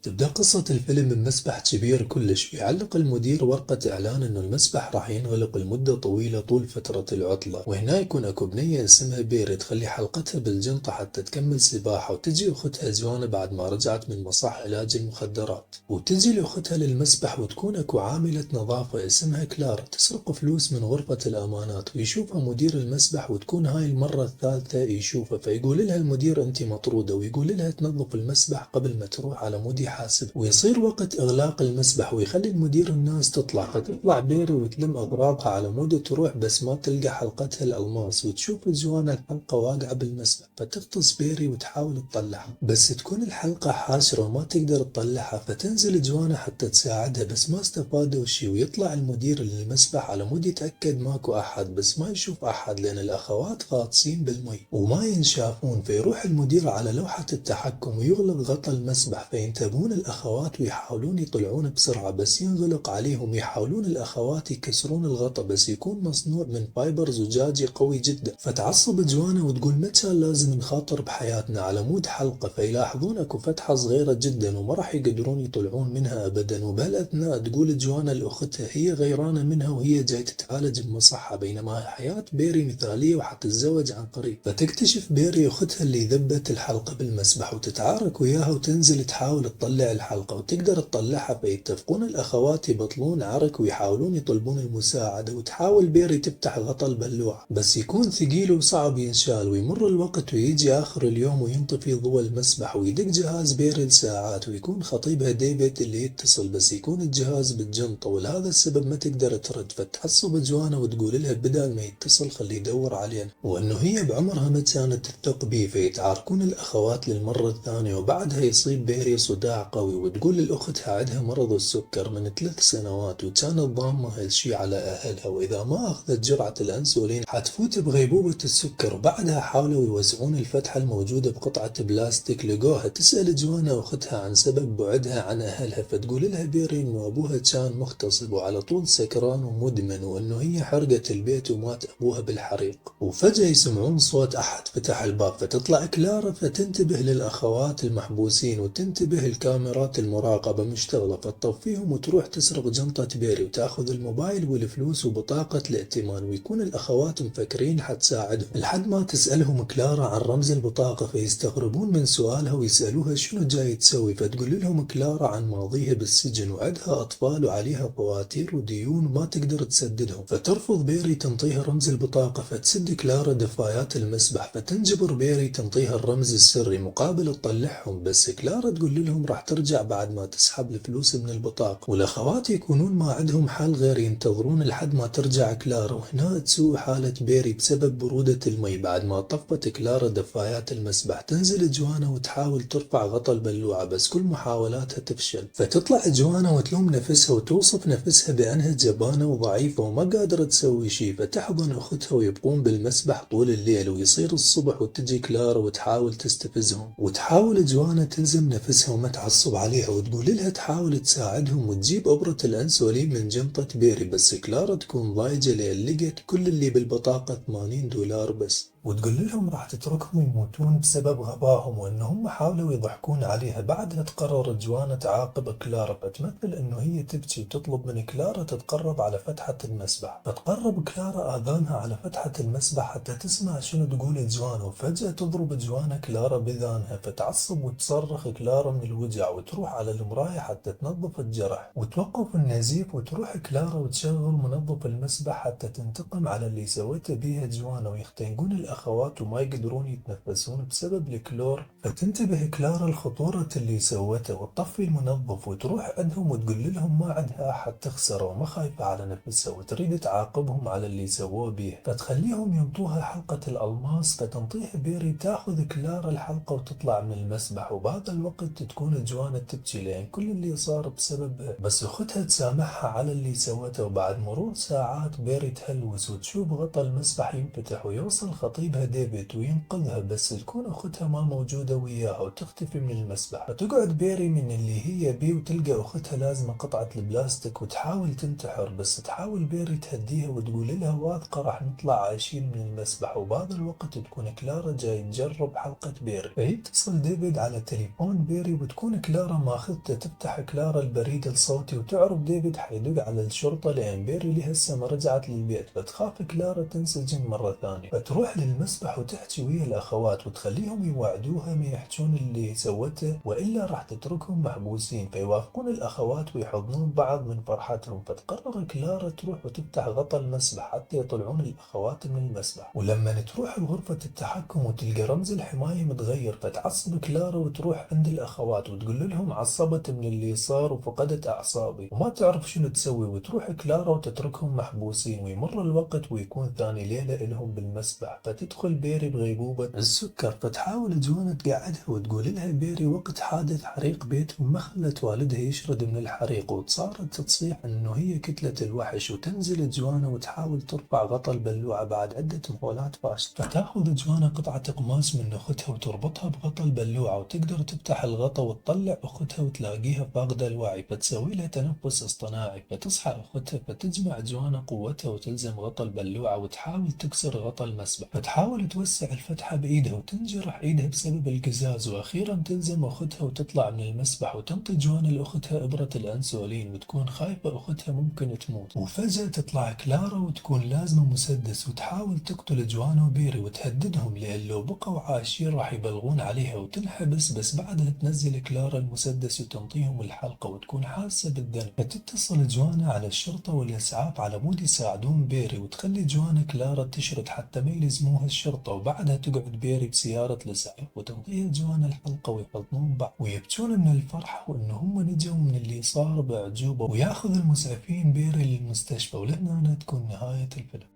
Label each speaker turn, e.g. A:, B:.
A: تبدأ قصة الفيلم بمسبح كبير كلش، ويعلق المدير ورقة إعلان إنه المسبح راح ينغلق لمدة طويلة طول فترة العطلة، وهنا يكون أكو بنية اسمها بيري تخلي حلقتها بالجنطة حتى تكمل سباحة، وتجي أختها جوانا بعد ما رجعت من مصح علاج المخدرات، وتجي لأختها للمسبح وتكون أكو عاملة نظافة اسمها كلارا تسرق فلوس من غرفة الأمانات، ويشوفها مدير المسبح وتكون هاي المرة الثالثة يشوفها، فيقول لها المدير أنت مطرودة، ويقول لها تنظف المسبح قبل ما تروح على مود يحاسب، ويصير وقت إغلاق المسبح ويخلي المدير الناس تطلع، فتطلع بيري وتلم أغراضها على مود تروح، بس ما تلقى حلقتها الألماس، وتشوف جوانا الحلقة واقعة بالمسبح، فتغطس بيري وتحاول تطلعها، بس تكون الحلقة حاشرة وما تقدر تطلعها، فتنزل جوانا حتى تساعدها، بس ما استفادوا شي، ويطلع المدير للمسبح على مود يتأكد ماكو أحد، بس ما يشوف أحد لأن الأخوات غاطسين بالمي وما ينشافون، فيروح المدير على لوحة التحكم ويغلق غطا المسبح، فينتبهون الأخوات ويحاولون يطلعون بسرعة، بس ينغلق عليهم، يحاولون الأخوات يكسرون الغطا، بس يكون مصنوع من فايبر زجاجي قوي جدا، فتعصب جوانا وتقول ما كان لازم نخاطر بحياتنا على مود حلقة، فيلاحظون اكو فتحة صغيرة جدا وما راح يقدرون يطلعون منها أبدا، وبهالأثناء تقول جوانا لأختها هي غيرانة منها وهي جاي تتعالج بمصحة، بينما حياة بيري مثالية وحتتزوج عن قريب، فتكتشف بيري أختها اللي ذبت الحلقة بالمسبح وتتعارك وياها وتنزل تحاول تطلع الحلقة وتقدر تطلعها، فيتفقون الأخوات يبطلون عرك ويحاولون يطلبون المساعدة، وتحاول بيري تفتح غطا البلوعة بس يكون ثقيل وصعب ينشال، ويمر الوقت ويجي آخر اليوم وينطفي ضوء المسبح، ويدق جهاز بيري لساعات، ويكون خطيبها ديفيد اللي يتصل، بس يكون الجهاز بالجنطة ولهذا السبب ما تقدر ترد، فتحصب جوانا وتقول لها بدل ما يتصل خليه يدور علينا، وانه هي بعمرها ما كانت تثق بيه، فيتعاركون الأخوات للمرة الثانية، وبعدها يصيب بيري صداع قوي، وتقول لأختها عندها مرض السكر من 3 سنوات، وكانت ضامة هالشي على أهلها، وإذا ما أخذت جرعة الأنسولين حتفوت بغيبوبة السكر، وبعدها حاولوا يوزعون الفتحة الموجودة بقطعة بلاستيك لقوها، تسأل جوانا أختها عن سبب بعدها عن أهلها، فتقول لها بيري إنه أبوها كان مغتصب وعلى طول سكران ومدمن، وإنه هي حرقت البيت ومات أبوها بالحريق، وفجأة يسمعون صوت أحد فتح الباب، فتطلع كلارا فتنتبه للأخوات المحبوسين، وتنتبه الكاميرات المراقبة مشتغلة، فتطفيهم وتروح تسرق جنطة بيري وتأخذ الموبايل والفلوس وبطاقة الائتمان، ويكون الأخوات مفكرين حتساعدهم، لحد ما تسألهم كلارا عن رمز البطاقة، فيستغربون من سؤالها ويسألوها شنو جاي تسوي، فتقول لهم كلارا عن ماضيها بالسجن وعندها أطفال وعليها فواتير وديون ما تقدر تسددهم، فترفض بيري تنطيها رمز البطاقة، فتسد كلارا دفايات المسبح، فتنجبر بيري تنطيها الرمز السري مقابل تطلعهم، بس كلارا تقول لهم راح ترجع بعد ما تسحب الفلوس من البطاقة، والأخوات يكونون ما عندهم حل غير ينتظرون لحد ما ترجع كلارا، وهنا تسوء حالة بيري بسبب برودة المي، بعد ما طفت كلارا دفايات المسبح تنزل جوانا وتحاول ترفع غطا البلوعة، بس كل محاولاتها تفشل، فتطلع جوانا وتلوم نفسها وتوصف نفسها بأنها جبانة وضعيفة وما قادرة تسوي شي، فتحضن أختها ويبقون بالمسبح طول الليل، ويصير الصبح وتجي كلارا وتحاول تستفزهم، وتحاول جوانا تلزم نفسها وما تعصب عليها، وتقول لها تحاول تساعدهم وتجيب إبرة الأنسولين من جنطة بيري، بس كلارا تكون ضايجة لأن لقت كل اللي بالبطاقة $80 بس، وتقول لهم راح تتركهم يموتون بسبب غبائهم، وانهم حاولوا يضحكون عليها، بعدها تقرر جوانا تعاقب كلارا، فتمثل انه هي تبكي وتطلب من كلارا تتقرب على فتحة المسبح، فتقرب كلارا اذانها على فتحة المسبح حتى تسمع شنو تقول جوانا، وفجأة تضرب جوانا كلارا بذانها، فتعصب وتصرخ كلارا من الوجع، وتروح على المراية حتى تنظف الجرح، وتوقف النزيف، وتروح كلارا وتشغل منظف المسبح حتى تنتقم على اللي سوته بيها جوانا، ويختنقون الأخوات وما يقدرون يتنفسون بسبب الكلور، فتنتبه كلارا لخطورة اللي سوته وتطفي المنظف، وتروح عندهم وتقول لهم ما عندها أحد تخسره وما خايفة على نفسها، وتريد تعاقبهم على اللي سووه بيه، فتخليهم ينطوها حلقة الألماس، فتنطيها بيري تاخذ كلارا الحلقة وتطلع من المسبح، وبهذا الوقت تكون جوانا تبكي لأن كل اللي صار بسبب بس أختها تسامحها على اللي سوته، وبعد مرور ساعات بيري تهلوس وتشوف غطا المسبح ينفتح ويوصل خطيب يغيبها ديفيد وينقذها، بس تكون أختها ما موجودة وياها وتختفي من المسبح، فتقعد بيري من اللي هي بيه وتلقى أختها لازمة قطعة البلاستيك وتحاول تنتحر، بس تحاول بيري تهديها وتقول لها واثقة راح نطلع عايشين من المسبح. وبهذا الوقت تكون كلارا جاي تجرب حلقة بيري، فيتصل ديفيد على تليفون بيري وتكون كلارا ماخذته. تفتح كلارا البريد الصوتي وتعرف ديفيد حيدق على الشرطة لأن بيري لهسه ما رجعت للبيت، فتخاف كلارا تنسجن مرة ثانية، فتروح للمسبح وتحكي ويا الأخوات وتخليهم يوعدوها ما يحجون اللي سوته وإلا راح تتركهم محبوسين، فيوافقون الأخوات ويحضنون بعض من فرحتهم. فتقرر كلارا تروح وتفتح غطا المسبح حتى يطلعون الأخوات من المسبح، ولما تروح لغرفة التحكم وتلقى رمز الحماية متغير فتعصب كلارا وتروح عند الأخوات وتقول لهم عصبت من اللي صار وفقدت أعصابي وما تعرف شنو تسوي، وتروح كلارا وتتركهم محبوسين. ويمر الوقت ويكون ثاني ليلة لهم بالمسبح، فتدخل بيري بغيبوبة السكر، فتحاول جوانا تقعدها وتقول لها بيري وقت حادث حريق بيتهم ما خلت والدها يشرد من الحريق، وصارت تصيح انه هي كتلة الوحش، وتنزل جوانا وتحاول ترفع غطا البلوعة بعد عدة محاولات فاشلة، فتاخذ جوانا قطعة قماش من اختها وتربطها بغطا البلوعة وتقدر تفتح الغطا وتطلع اختها وتلاقيها فاقدة الوعي، فتسوي لها تنفس اصطناعي، فتصحى اختها فتجمع جوانا قوتها وتلزم غطا البلوعة وتحاول تكسر غطا المسبح، فتحاول توسع الفتحة بإيدها وتنجرح إيدها بسبب القزاز، وأخيرا تلزم أختها وتطلع من المسبح وتنطي جوانا لأختها إبرة الأنسولين، وتكون خايفة أختها ممكن تموت. وفجأة تطلع كلارا وتكون لازمة مسدس وتحاول تقتل جوانا وبيري وتهددهم لأن لو بقوا عايشين راح يبلغون عليها وتنحبس، بس بعدها تنزل كلارا المسدس وتنطيهم الحلقة وتكون حاسة بالذنب، فتتصل جوانا على الشرطة والإسعاف على مود يساعدون بيري، وتخلي جوانا كلارا تشرد حتى ما يلزموها الشرطة، وبعدها تقعد بيري بسيارة الإسعاف وتنطيها جوانا الحلقة ويحضنون بعض ويبكون من الفرحة وإن هم نجوا من اللي صار بأعجوبة، وياخذ المسعفين بيري للمستشفى. ولهنا تكون نهاية الفيلم.